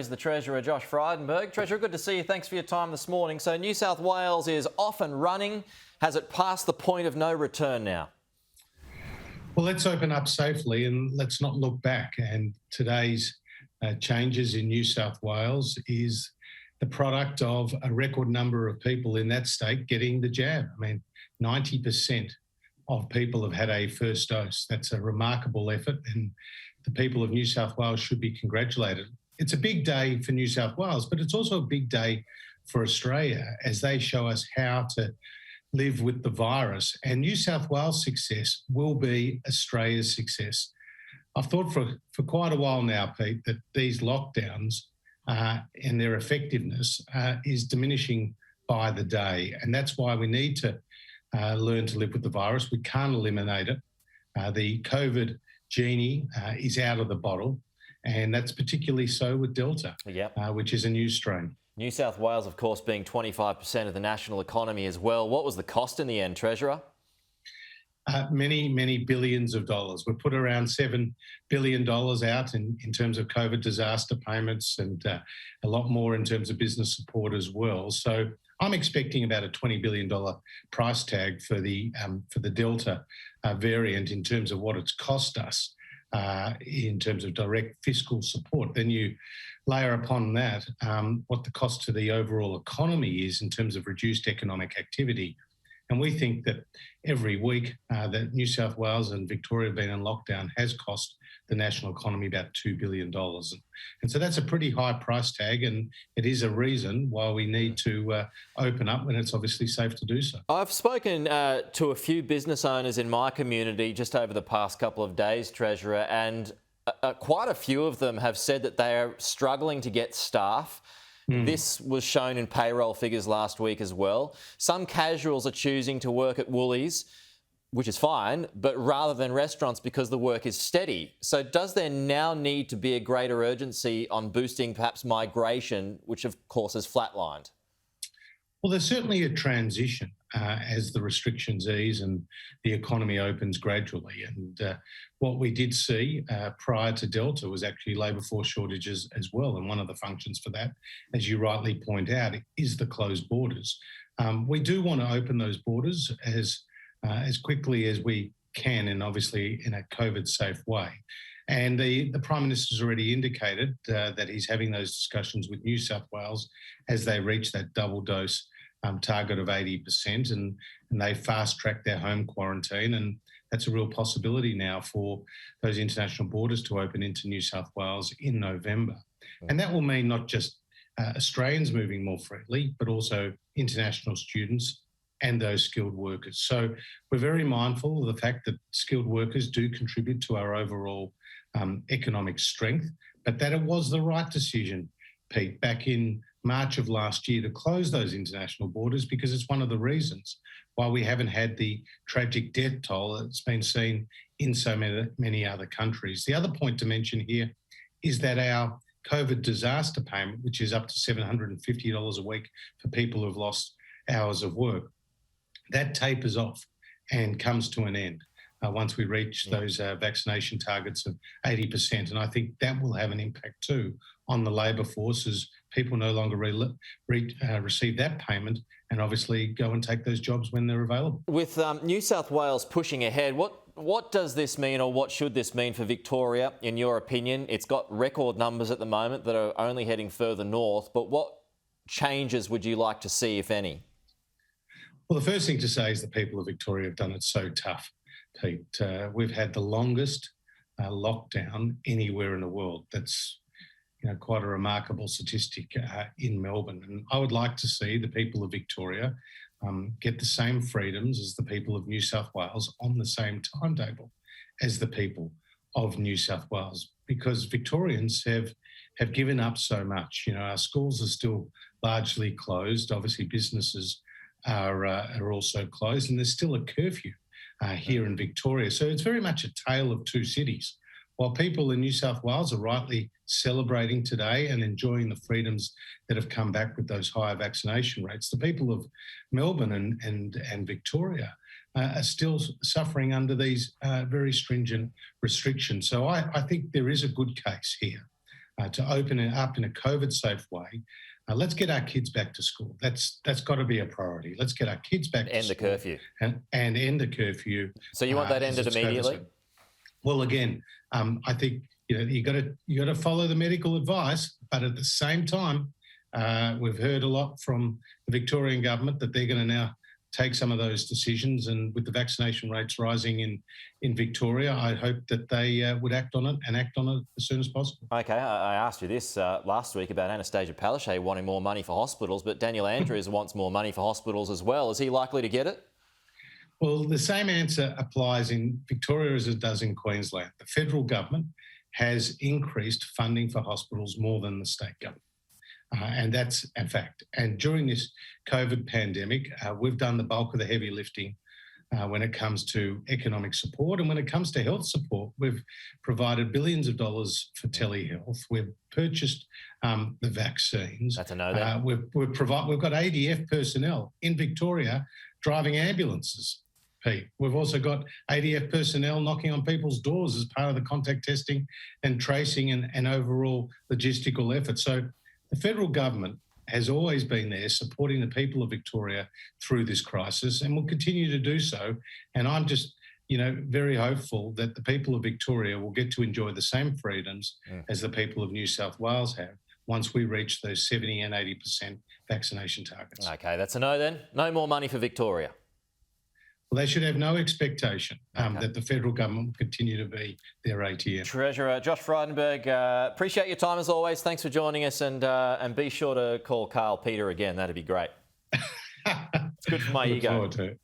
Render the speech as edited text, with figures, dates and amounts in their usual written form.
Is the Treasurer, Josh Frydenberg. Treasurer, good to see you. Thanks for your time this morning. So New South Wales is off and running. Has it passed the point of no return now? Well, let's open up safely and let's not look back. And today's changes in New South Wales is the product of a record number of people in that state getting the jab. I mean, 90% of people have had a first dose. That's a remarkable effort, and the people of New South Wales should be congratulated. It's a big day for New South Wales, but it's also a big day for Australia as they show us how to live with the virus. And New South Wales' success will be Australia's success. I've thought for quite a while now, Pete, that these lockdowns and their effectiveness is diminishing by the day. And that's why we need to learn to live with the virus. We can't eliminate it. The COVID genie is out of the bottle. And that's particularly so with Delta, which is a new strain. New South Wales, of course, being 25% of the national economy as well. What was the cost in the end, Treasurer? Many billions of dollars. We put around $7 billion out in terms of COVID disaster payments and a lot more in terms of business support as well. So I'm expecting about a $20 billion price tag for the Delta variant in terms of what it's cost us. In terms of direct fiscal support. Then you layer upon that what the cost to the overall economy is in terms of reduced economic activity. And we think that every week that New South Wales and Victoria have been in lockdown has cost the national economy about $2 billion. And so that's a pretty high price tag, and it is a reason why we need to open up when it's obviously safe to do so. I've spoken to a few business owners in my community just over the past couple of days, Treasurer, and quite a few of them have said that they are struggling to get staff. This was shown in payroll figures last week as well. Some casuals are choosing to work at Woolies, which is fine, but rather than restaurants because the work is steady. So does there now need to be a greater urgency on boosting perhaps migration, which of course is flatlined? Well, there's certainly a transition as the restrictions ease and the economy opens gradually. And what we did see prior to Delta was actually labour force shortages as well. And one of the functions for that, as you rightly point out, is the closed borders. We do want to open those borders as quickly as we can, and obviously in a COVID-safe way. And the Prime Minister's already indicated that he's having those discussions with New South Wales as they reach that double dose target of 80%, and they fast-track their home quarantine. And that's a real possibility now for those international borders to open into New South Wales in November. And that will mean not just Australians moving more freely, but also international students and those skilled workers. So we're very mindful of the fact that skilled workers do contribute to our overall economic strength, but that it was the right decision, Pete, back in March of last year to close those international borders, because it's one of the reasons why we haven't had the tragic death toll that's been seen in so many other countries. The other point to mention here is that our COVID disaster payment, which is up to $750 a week for people who've lost hours of work, that tapers off and comes to an end once we reach those vaccination targets of 80%. And I think that will have an impact too on the labour force as people no longer receive that payment and obviously go and take those jobs when they're available. With New South Wales pushing ahead, what does this mean, or what should this mean for Victoria, in your opinion? It's got record numbers at the moment that are only heading further north, but what changes would you like to see, if any? Well, the first thing to say is the people of Victoria have done it so tough, Pete. We've had the longest lockdown anywhere in the world. That's quite a remarkable statistic in Melbourne. And I would like to see the people of Victoria get the same freedoms as the people of New South Wales on the same timetable as the people of New South Wales, because Victorians have given up so much. Our schools are still largely closed. Obviously, businesses are also closed, and there's still a curfew here in Victoria. So it's very much a tale of two cities. While people in New South Wales are rightly celebrating today and enjoying the freedoms that have come back with those higher vaccination rates, the people of Melbourne and Victoria are still suffering under these very stringent restrictions. So I think there is a good case here to open it up in a COVID-safe way. Let's get our kids back to school. That's got to be a priority. Let's get our kids back to school. End the curfew. And end the curfew. So you want that ended immediately? Well, again, I think you got to follow the medical advice, but at the same time, we've heard a lot from the Victorian government that they're going to now take some of those decisions, and with the vaccination rates rising in Victoria, I hope that they would act on it as soon as possible. Okay, I asked you this last week about Anastasia Palaszczuk wanting more money for hospitals, but Daniel Andrews wants more money for hospitals as well. Is he likely to get it? Well, the same answer applies in Victoria as it does in Queensland. The federal government has increased funding for hospitals more than the state government. And that's a fact. And during this COVID pandemic, we've done the bulk of the heavy lifting when it comes to economic support. And when it comes to health support, we've provided billions of dollars for telehealth. We've purchased the vaccines. That's a no then. We've got ADF personnel in Victoria driving ambulances, Pete. We've also got ADF personnel knocking on people's doors as part of the contact testing and tracing and overall logistical effort. So the federal government has always been there supporting the people of Victoria through this crisis and will continue to do so. And I'm just, very hopeful that the people of Victoria will get to enjoy the same freedoms as the people of New South Wales have once we reach those 70 and 80% vaccination targets. Okay, that's a no then. No more money for Victoria. Well, they should have no expectation that the federal government will continue to be their ATM. Treasurer Josh Frydenberg, appreciate your time as always. Thanks for joining us, and be sure to call Carl Peter again. That'd be great. It's good for my ego. Look forward to it.